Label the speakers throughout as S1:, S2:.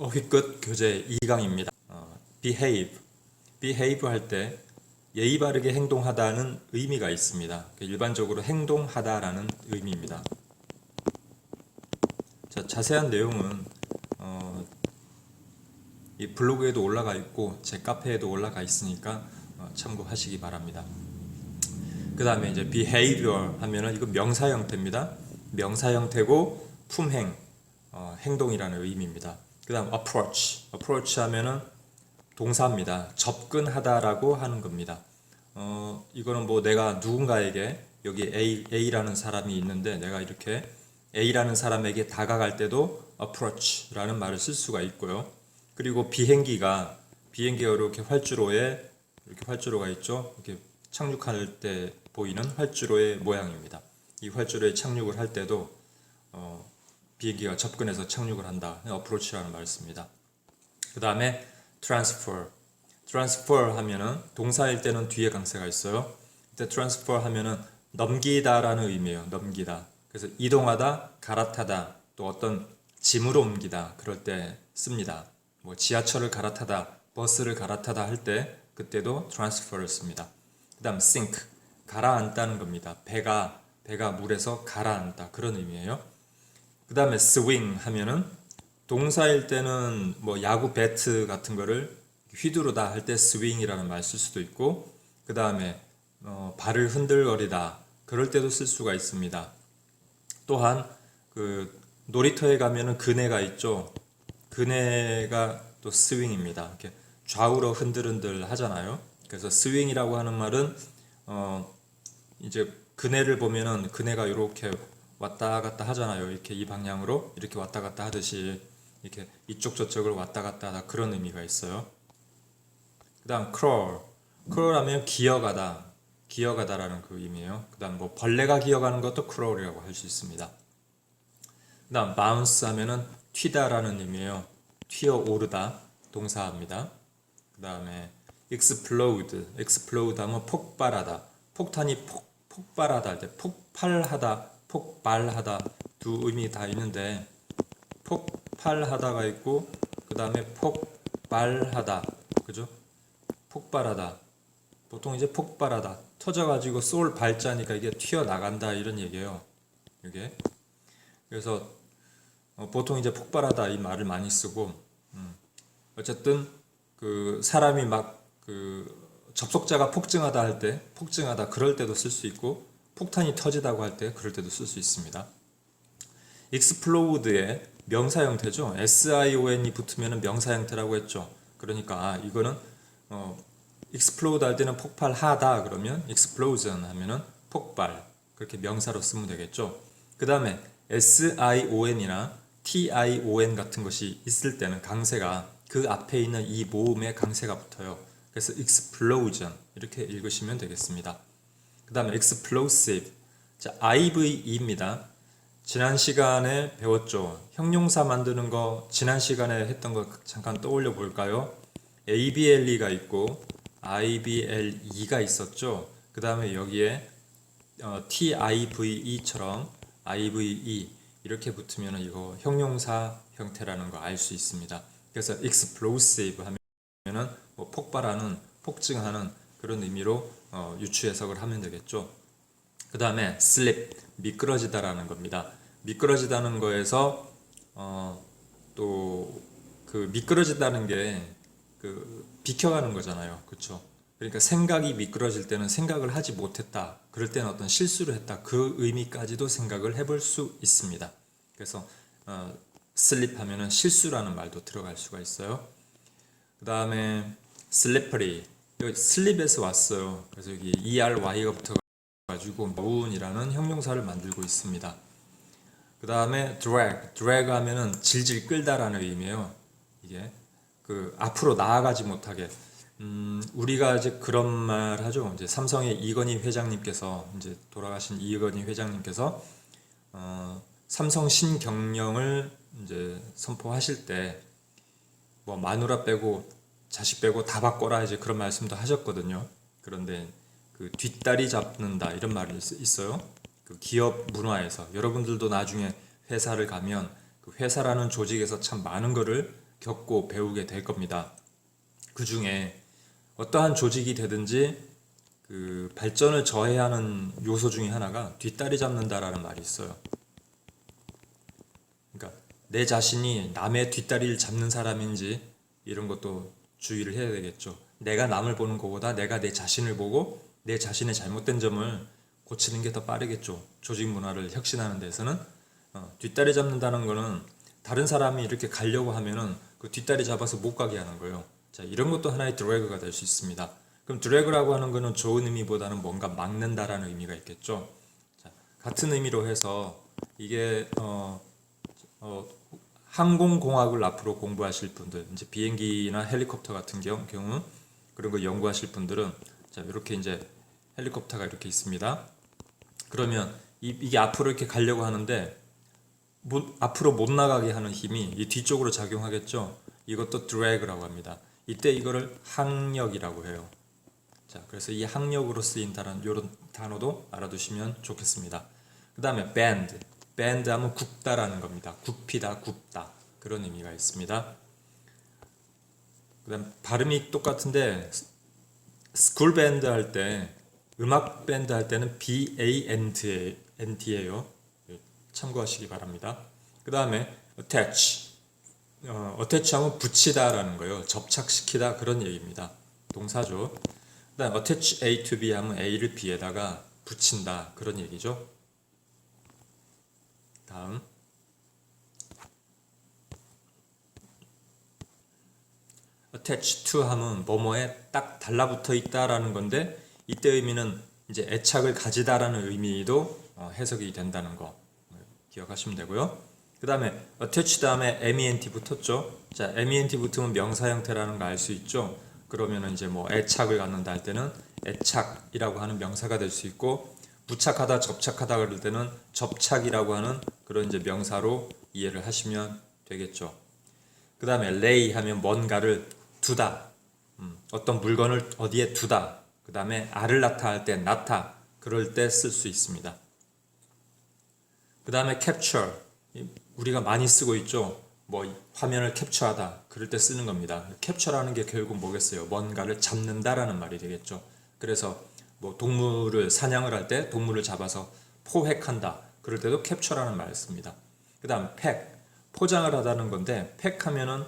S1: 어휘끝 교재 2강입니다. behave 할 때 예의 바르게 행동하다는 의미가 있습니다. 일반적으로 행동하다라는 의미입니다. 자, 자세한 내용은 이 블로그에도 올라가 있고 제 카페에도 올라가 있으니까 참고하시기 바랍니다. 그 다음에 이제 behavior 하면은 이거 명사 형태입니다. 명사 형태고 품행, 행동이라는 의미입니다. 그 다음 approach 하면은 동사입니다. 접근하다라고 하는 겁니다. 이거는 뭐 내가 누군가에게 여기 A라는 사람이 있는데 내가 이렇게 A라는 사람에게 다가갈 때도 approach라는 말을 쓸 수가 있고요. 그리고 비행기가 이렇게 활주로가 있죠. 이렇게 착륙할 때 보이는 활주로의 모양입니다. 이 활주로에 착륙을 할 때도 비행기가 접근해서 착륙을 한다. approach라는 말을 씁니다. 그 다음에 transfer 하면은 동사일 때는 뒤에 강세가 있어요. 이때 transfer 하면은 넘기다라는 의미예요. 넘기다. 그래서 이동하다, 갈아타다, 또 어떤 짐을 옮기다 그럴 때 씁니다. 뭐 지하철을 갈아타다, 버스를 갈아타다 할 때 그때도 transfer를 씁니다. 그 다음 sink, 가라앉다는 겁니다. 배가 물에서 가라앉다 그런 의미예요. 그 다음에 swing 하면은 동사일 때는 뭐 야구 배트 같은 거를 휘두르다 할 때 swing이라는 말 쓸 수도 있고, 그 다음에 발을 흔들거리다 그럴 때도 쓸 수가 있습니다. 또한 그 놀이터에 가면은 그네가 있죠. 그네가 또 스윙입니다. 이렇게 좌우로 흔들흔들 하잖아요. 그래서 스윙이라고 하는 말은 이제 그네를 보면은 그네가 이렇게 왔다 갔다 하잖아요. 이렇게 이 방향으로 이렇게 왔다 갔다 하듯이 이렇게 이쪽 저쪽을 왔다 갔다 하다 그런 의미가 있어요. 그 다음 crawl 하면 기어가다라는 그 의미예요. 그 다음 뭐 벌레가 기어가는 것도 crawl이라고 할 수 있습니다. 그 다음 bounce 하면은 튀다라는 의미예요. 튀어오르다 동사입니다. 그 다음에 explode 하면 폭발하다. 폭탄이 폭발하다 할 때 폭발하다 두 의미 다 있는데 폭발하다가 있고 그 다음에 폭발하다, 그죠? 폭발하다, 보통 이제 폭발하다 터져가지고 쏠 발자니까 이게 튀어나간다 이런 얘기예요. 이게 그래서 보통 이제 폭발하다 이 말을 많이 쓰고, 어쨌든 그 사람이 막 그 접속자가 폭증하다 할 때 폭증하다 그럴 때도 쓸 수 있고, 폭탄이 터지다고 할 때 그럴 때도 쓸 수 있습니다. explode의 명사 형태죠. SION이 붙으면 명사 형태라고 했죠. 그러니까 이거는 explode 할 때는 폭발하다 그러면 explosion 하면은 폭발, 그렇게 명사로 쓰면 되겠죠. 그 다음에 SION이나 TION 같은 것이 있을 때는 강세가 그 앞에 있는 이 모음에 강세가 붙어요. 그래서 explosion 이렇게 읽으시면 되겠습니다. 그 다음에 explosive, 자, IVE입니다. 지난 시간에 배웠죠. 형용사 만드는 거 지난 시간에 했던 거 잠깐 떠올려 볼까요? ABLE가 있고 IBLE가 있었죠. 그 다음에 여기에 TIVE처럼 IVE 이렇게 붙으면 이거 형용사 형태라는 거 알 수 있습니다. 그래서 explosive 하면은 뭐 폭발하는, 폭증하는 그런 의미로 유추 해석을 하면 되겠죠. 그 다음에 slip, 미끄러지다라는 겁니다. 미끄러지다는 거에서 또 그 미끄러지다는 게 그 비켜가는 거잖아요. 그렇죠? 그러니까 생각이 미끄러질 때는 생각을 하지 못했다, 그럴 때는 어떤 실수를 했다, 그 의미까지도 생각을 해볼 수 있습니다. 그래서 slip 하면은 실수라는 말도 들어갈 수가 있어요. 그 다음에 slippery, 여기 slip에서 왔어요. 그래서 여기 ERY가 붙어가지고 무운이라는 형용사를 만들고 있습니다. 그 다음에 drag 하면은 질질 끌다라는 의미예요. 이게 그 앞으로 나아가지 못하게, 우리가 이제 그런 말 하죠. 이제 삼성의 이건희 회장님께서, 이제 돌아가신 이건희 회장님께서 삼성 신경영을 이제 선포하실 때 뭐 마누라 빼고 자식 빼고 다 바꿔라 이제 그런 말씀도 하셨거든요. 그런데 그 뒷다리 잡는다 이런 말이 있어요. 그 기업 문화에서 여러분들도 나중에 회사를 가면 그 회사라는 조직에서 참 많은 거를 겪고 배우게 될 겁니다. 그 중에 어떠한 조직이 되든지 그 발전을 저해하는 요소 중에 하나가 뒷다리 잡는다라는 말이 있어요. 그러니까 내 자신이 남의 뒷다리를 잡는 사람인지 이런 것도 주의를 해야 되겠죠. 내가 남을 보는 것보다 내가 내 자신을 보고 내 자신의 잘못된 점을 고치는 게 더 빠르겠죠. 조직 문화를 혁신하는 데서는 뒷다리 잡는다는 거는 다른 사람이 이렇게 가려고 하면은 그 뒷다리 잡아서 못 가게 하는 거예요. 자, 이런 것도 하나의 드래그가 될 수 있습니다. 그럼 드래그라고 하는 거는 좋은 의미보다는 뭔가 막는다라는 의미가 있겠죠. 자, 같은 의미로 해서 이게 항공공학을 앞으로 공부하실 분들, 이제 비행기나 헬리콥터 같은 경우 그런 거 연구하실 분들은 자, 이렇게 이제 헬리콥터가 이렇게 있습니다. 그러면 이게 앞으로 이렇게 가려고 하는데 앞으로 못 나가게 하는 힘이 이 뒤쪽으로 작용하겠죠. 이것도 드래그라고 합니다. 이때 이거를 항력이라고 해요. 자, 그래서 이 항력으로 쓰인 이런 단어도 알아두시면 좋겠습니다. 그 다음에 밴드 하면 굽다라는 겁니다. 굽히다, 굽다 그런 의미가 있습니다. 그 다음 발음이 똑같은데 스쿨 밴드 할 때, 음악 밴드 할 때는 BAND예요. 참고하시기 바랍니다. 그 다음에 attach 하면 붙이다라는 거예요. 접착시키다 그런 얘기입니다. 동사죠. 그 다음 attach A to B 하면 A를 B에다가 붙인다 그런 얘기죠. 다음 attach to 하면 뭐뭐에 딱 달라붙어 있다라는 건데 이때 의미는 이제 애착을 가지다라는 의미도 해석이 된다는 거 기억하시면 되고요. 그 다음에 attach 다음에 ment 붙었죠. 자, ment 붙으면 명사 형태라는 거 알 수 있죠. 그러면은 이제 뭐 애착을 갖는다 할 때는 애착이라고 하는 명사가 될 수 있고 부착하다, 접착하다 그럴 때는 접착이라고 하는 그런 이제 명사로 이해를 하시면 되겠죠. 그 다음에 lay 하면 뭔가를 두다, 어떤 물건을 어디에 두다. 그 다음에 알을 낳다 할 때 낳다, 그럴 때 쓸 수 있습니다. 그 다음에 capture, 우리가 많이 쓰고 있죠. 뭐 화면을 캡처하다, 그럴 때 쓰는 겁니다. 캡처라는 게 결국 뭐겠어요? 뭔가를 잡는다라는 말이 되겠죠. 그래서 뭐 동물을 사냥을 할 때 동물을 잡아서 포획한다, 그럴 때도 캡처라는 말을 씁니다. 그 다음 팩, 포장을 하다는 건데 팩하면은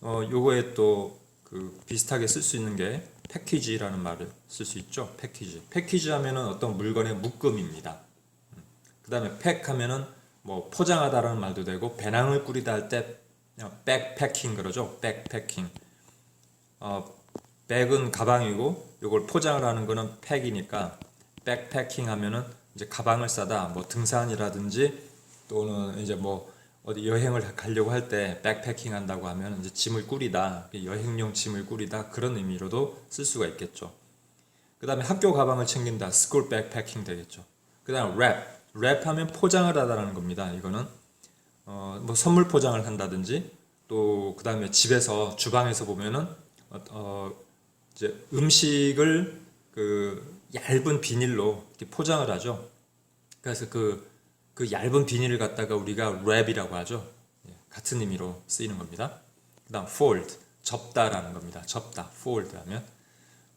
S1: 요거에 또 그 비슷하게 쓸 수 있는 게 패키지라는 말을 쓸 수 있죠. 패키지 하면은 어떤 물건의 묶음입니다. 그 다음에 팩 하면은 뭐 포장하다라는 말도 되고 배낭을 꾸리다 할 때 백패킹 그러죠. 백패킹. 백은 가방이고 요걸 포장을 하는 거는 팩이니까 백패킹 하면은 이제 가방을 싸다, 뭐 등산이라든지 또는 이제 뭐 어디 여행을 가려고 할 때 백패킹 한다고 하면 이제 짐을 꾸리다, 여행용 짐을 꾸리다 그런 의미로도 쓸 수가 있겠죠. 그 다음에 학교 가방을 챙긴다, school backpacking 되겠죠. 그 다음 랩 하면 포장을 하다라는 겁니다. 이거는 뭐 선물 포장을 한다든지 또 그 다음에 집에서 주방에서 보면은 이제 음식을 그 얇은 비닐로 이렇게 포장을 하죠. 그래서 그 얇은 비닐을 갖다가 우리가 랩이라고 하죠. 같은 의미로 쓰이는 겁니다. 그 다음 fold, 접다라는 겁니다. 접다, fold 하면.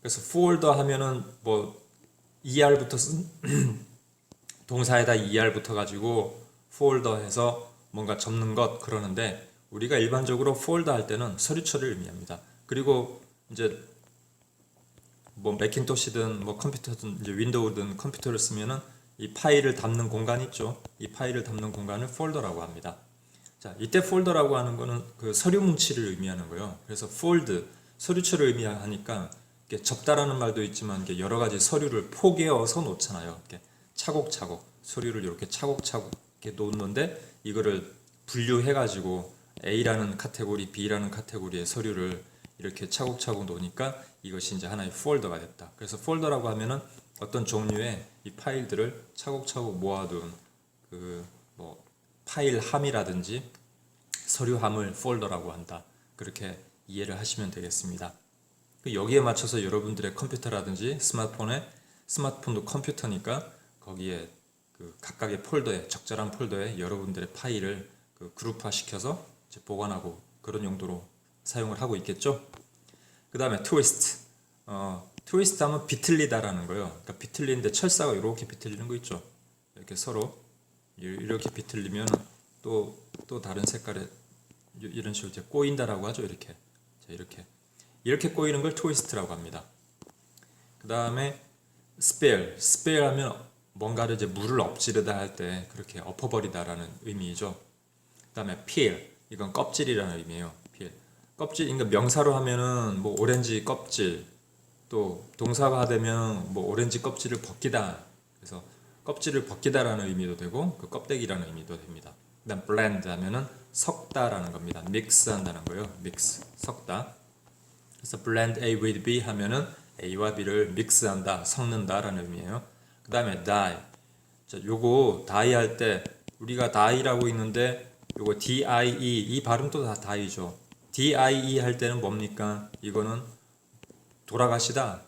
S1: 그래서 folder 하면은 뭐 er부터 쓴 동사에다 er 붙어가지고 folder 해서 뭔가 접는 것 그러는데 우리가 일반적으로 folder 할 때는 서류 처리를 의미합니다. 그리고 이제 뭐 매킨토시든 뭐 컴퓨터든 이제 윈도우든 컴퓨터를 쓰면은 이 파일을 담는 공간 있죠. 이 파일을 담는 공간을 폴더라고 합니다. 자, 이때 폴더라고 하는 거는 그 서류 뭉치를 의미하는 거예요. 그래서 폴드, 서류처를 의미하니까 이렇게 접다라는 말도 있지만 이렇게 여러 가지 서류를 포개어서 놓잖아요. 이렇게 차곡차곡 서류를 이렇게 차곡차곡 이렇게 놓는데 이거를 분류해가지고 A라는 카테고리, B라는 카테고리의 서류를 이렇게 차곡차곡 놓으니까 이것이 이제 하나의 폴더가 됐다. 그래서 폴더라고 하면은 어떤 종류의 이 파일들을 차곡차곡 모아둔 그 뭐 파일함이라든지 서류함을 폴더라고 한다. 그렇게 이해를 하시면 되겠습니다. 여기에 맞춰서 여러분들의 컴퓨터라든지 스마트폰도 컴퓨터니까 거기에 그 각각의 폴더에 적절한 폴더에 여러분들의 파일을 그 그룹화 시켜서 이제 보관하고 그런 용도로 사용을 하고 있겠죠. 그 다음에 트위스트. 트위스트 하면 비틀리다라는 거예요. 그러니까 비틀리는데 철사가 이렇게 비틀리는 거 있죠. 이렇게 서로 이렇게 비틀리면 또 다른 색깔의 이런 식으로 이제 꼬인다라고 하죠. 이렇게. 자, 이렇게 꼬이는 걸 트위스트라고 합니다. 그 다음에 스페어 하면 뭔가를 이제 물을 엎지르다 할 때 그렇게 엎어버리다라는 의미죠. 그 다음에 peel, 이건 껍질이라는 의미예요. peel. 껍질, 그러니까 명사로 하면은 뭐 오렌지 껍질, 또 동사가 되면 뭐 오렌지 껍질을 벗기다. 그래서 껍질을 벗기다라는 의미도 되고 그 껍데기라는 의미도 됩니다. 그다음 blend 하면은 섞다라는 겁니다. mix 한다는 거예요. mix, 섞다. 그래서 blend A with B 하면은 A와 B를 믹스한다, 섞는다라는 의미예요. 그 다음에 dye. 자, 요거 dye 할 때 우리가 dye라고 있는데 요거 D-I-E 이 발음도 다 dye죠. D-I-E 할 때는 뭡니까? 이거는 돌아가시다,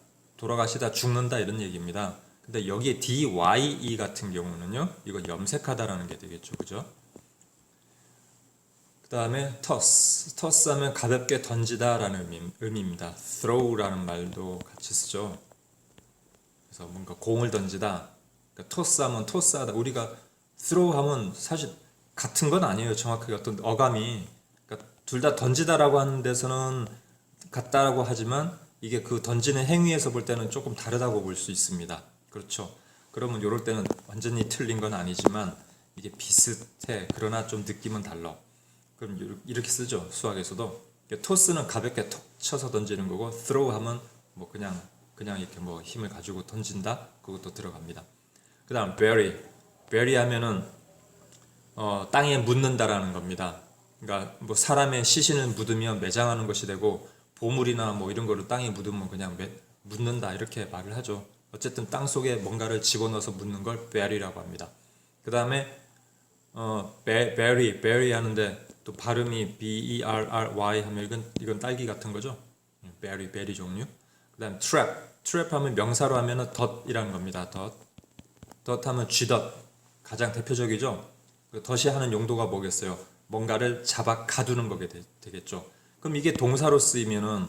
S1: 죽는다 이런 얘기입니다. 근데 여기에 D-Y-E 같은 경우는요, 이건 염색하다라는 게 되겠죠, 그죠? 그 다음에 toss 하면 가볍게 던지다라는 의미입니다. throw라는 말도 같이 쓰죠. 그래서 뭔가 공을 던지다. 그러니까 toss 하면 toss하다. 우리가 throw 하면 사실 같은 건 아니에요. 정확하게 어떤 어감이. 그러니까 둘 다 던지다라고 하는 데서는 같다라고 하지만 이게 그 던지는 행위에서 볼 때는 조금 다르다고 볼 수 있습니다. 그렇죠. 그러면 이럴 때는 완전히 틀린 건 아니지만 이게 비슷해. 그러나 좀 느낌은 달라. 그럼 이렇게 쓰죠. 수학에서도. 토스는 가볍게 톡 쳐서 던지는 거고 throw 하면 뭐 그냥 이렇게 뭐 힘을 가지고 던진다. 그것도 들어갑니다. 그 다음 bury 하면은 땅에 묻는다라는 겁니다. 그러니까 뭐 사람의 시신을 묻으면 매장하는 것이 되고 보물이나 뭐 이런 거를 땅에 묻으면 그냥 묻는다 이렇게 말을 하죠. 어쨌든 땅 속에 뭔가를 집어넣어서 묻는 걸 bury라고 합니다. 그 다음에 berry 하는데 또 발음이 B-E-R-R-Y 하면 이건 딸기 같은 거죠. 베리 종류. 그 다음 trap 하면 명사로 하면은 덫이라는 겁니다. 덫 하면 쥐덫 가장 대표적이죠. 그 덫이 하는 용도가 뭐겠어요? 뭔가를 잡아 가두는 거게 되겠죠. 그럼 이게 동사로 쓰이면은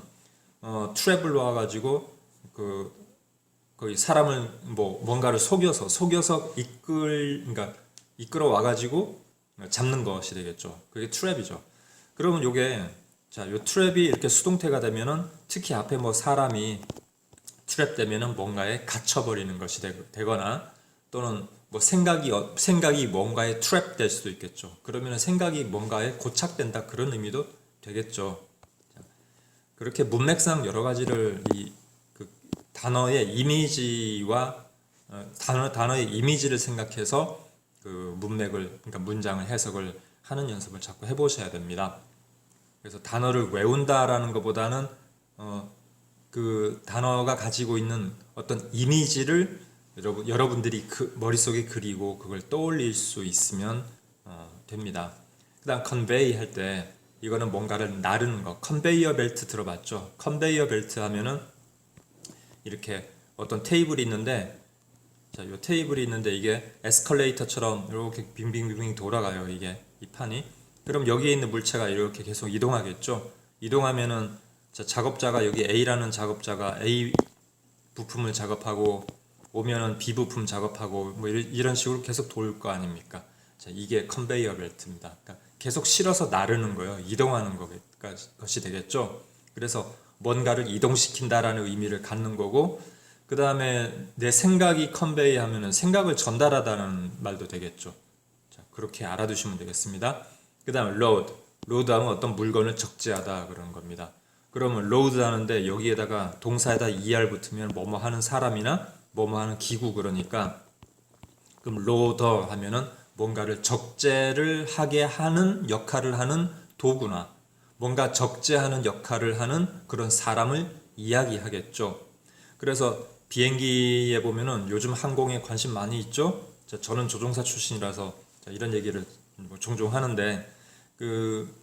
S1: 트랩을 놓아가지고 거기 사람을 뭔가를 속여서 그러니까 이끌어 와가지고 잡는 것이 되겠죠. 그게 트랩이죠. 그러면 요게 요 트랩이 이렇게 수동태가 되면은 특히 앞에 뭐 사람이 트랩 되면은 뭔가에 갇혀버리는 것이 되거나 또는 뭐 생각이 뭔가에 트랩 될 수도 있겠죠. 그러면은 생각이 뭔가에 고착된다 그런 의미도 되겠죠. 그렇게 문맥상 여러 가지를 그 단어의 이미지와 단어의 이미지를 생각해서 그 문맥을 그러니까 문장을 해석을 하는 연습을 자꾸 해보셔야 됩니다. 그래서 단어를 외운다라는 것보다는 그 단어가 가지고 있는 어떤 이미지를 여러분들이 그 머릿속에 그리고 그걸 떠올릴 수 있으면 됩니다. 그다음 convey 할 때 이거는 뭔가를 나르는 거. 컨베이어 벨트 들어봤죠? 컨베이어 벨트 하면은 이렇게 어떤 테이블이 있는데 자, 요 테이블이 있는데 이게 에스컬레이터처럼 이렇게 빙빙빙 돌아가요. 이 판이. 그럼 여기에 있는 물체가 이렇게 계속 이동하겠죠. 이동하면은 자, 작업자가 여기 A라는 작업자가 A 부품을 작업하고 오면은 B 부품 작업하고 뭐 이런 식으로 계속 돌 거 아닙니까? 자, 이게 컨베이어 벨트입니다. 그러니까 계속 실어서 나르는 거예요. 이동하는 것이 되겠죠. 그래서 뭔가를 이동시킨다라는 의미를 갖는 거고 그 다음에 내 생각이 컨베이 하면은 생각을 전달하다는 말도 되겠죠. 자, 그렇게 알아두시면 되겠습니다. 그 다음에 load 하면 어떤 물건을 적재하다 그런 겁니다. 그러면 load 하는데 여기에다가 동사에다 er 붙으면 뭐뭐 하는 사람이나 뭐뭐 하는 기구 그러니까 그럼 loader 하면은 뭔가를 적재를 하게 하는 역할을 하는 도구나 뭔가 적재하는 역할을 하는 그런 사람을 이야기하겠죠. 그래서 비행기에 보면은 요즘 항공에 관심 많이 있죠. 저는 조종사 출신이라서 이런 얘기를 종종 하는데 그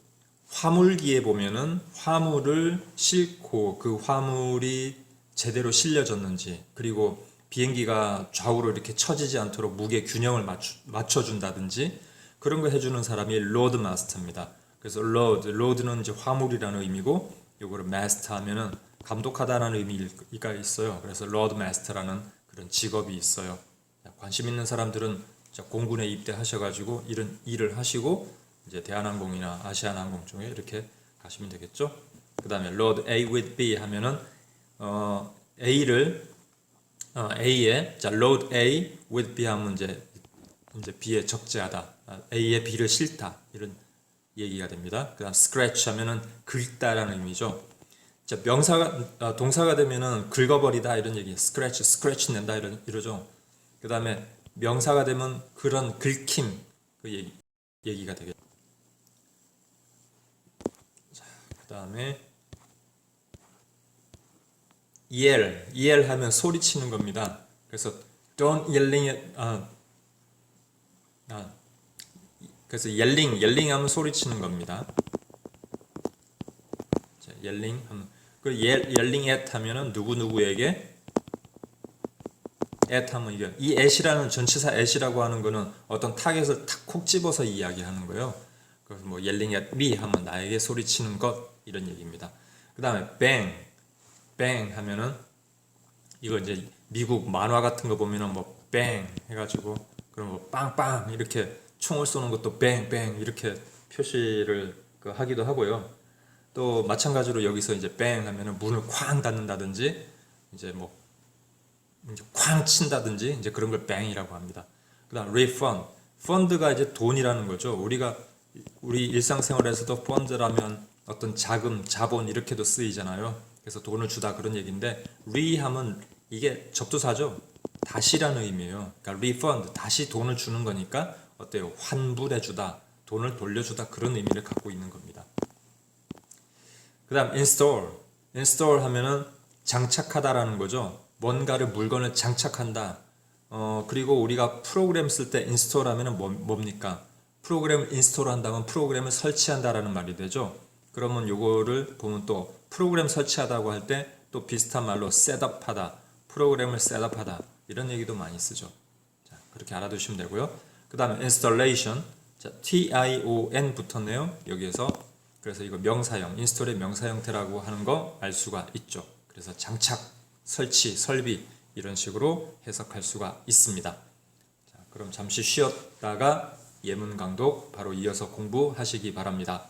S1: 화물기에 보면은 화물을 싣고 그 화물이 제대로 실려졌는지 그리고 비행기가 좌우로 이렇게 처지지 않도록 무게 균형을 맞춰준다든지 그런 거 해주는 사람이 로드 마스터입니다. 그래서 load는 이제 화물이라는 의미고 요거를 master 하면은 감독하다라는 의미가 있어요. 그래서 load master라는 그런 직업이 있어요. 관심 있는 사람들은 공군에 입대하셔가지고 이런 일을 하시고 이제 대한항공이나 아시아나항공 중에 이렇게 가시면 되겠죠. 그 다음에 load A with B 하면은 A에 load A with B 하면 이제 B에 적재하다, A에 B를 실다 이런 얘기가 됩니다. 그 다음 scratch 하면은 긁다라는 의미죠. 자, 동사가 되면은 긁어버리다 이런 얘기, scratch 낸다 이러죠. 그 다음에 명사가 되면 그런 긁힘 그 얘기가 되겠죠. 자, 그 다음에 yell 하면 소리치는 겁니다. 그래서 don't yelling 그래서 yelling 하면 소리치는 겁니다. 자, yelling 하면 그 yelling at 하면은 누구누구에게 at 하면 이게 이 at이라는 전치사 at이라고 하는 거는 어떤 타겟을 탁콕 집어서 이야기하는 거예요. 그래서 뭐 yelling at me 하면 나에게 소리치는 것 이런 얘기입니다. 그 다음에 bang 하면은 이거 이제 미국 만화 같은 거 보면은 뭐 bang 해가지고 그럼 뭐 빵빵 이렇게 총을 쏘는 것도 bang 이렇게 표시를 하기도 하고요. 또 마찬가지로 여기서 이제 bang 하면은 문을 쾅 닫는다든지 이제 뭐 이제 쾅 친다든지 이제 그런 걸 bang이라고 합니다. 그다음 refund, fund가 이제 돈이라는 거죠. 우리 일상생활에서도 fund라면 어떤 자금, 자본 이렇게도 쓰이잖아요. 그래서 돈을 주다 그런 얘기인데 re하면 이게 접두사죠. 다시라는 의미예요. 그러니까 refund, 다시 돈을 주는 거니까 어때요? 환불해주다, 돈을 돌려주다 그런 의미를 갖고 있는 겁니다. 그 다음 install 하면은 장착하다라는 거죠. 뭔가를 물건을 장착한다. 그리고 우리가 프로그램 쓸 때 install 하면은 뭡니까? 프로그램을 인스톨 한다면 프로그램을 설치한다라는 말이 되죠. 그러면 요거를 보면 또 프로그램 설치하다고 할 때 또 비슷한 말로 셋업하다, 프로그램을 셋업하다 이런 얘기도 많이 쓰죠. 자, 그렇게 알아두시면 되고요. 그 다음에 installation, 자, T-I-O-N 붙었네요. 여기에서 그래서 이거 명사형, 인스톨의 명사 형태라고 하는 거 알 수가 있죠. 그래서 장착, 설치, 설비 이런 식으로 해석할 수가 있습니다. 자, 그럼 잠시 쉬었다가 예문 강독 바로 이어서 공부하시기 바랍니다.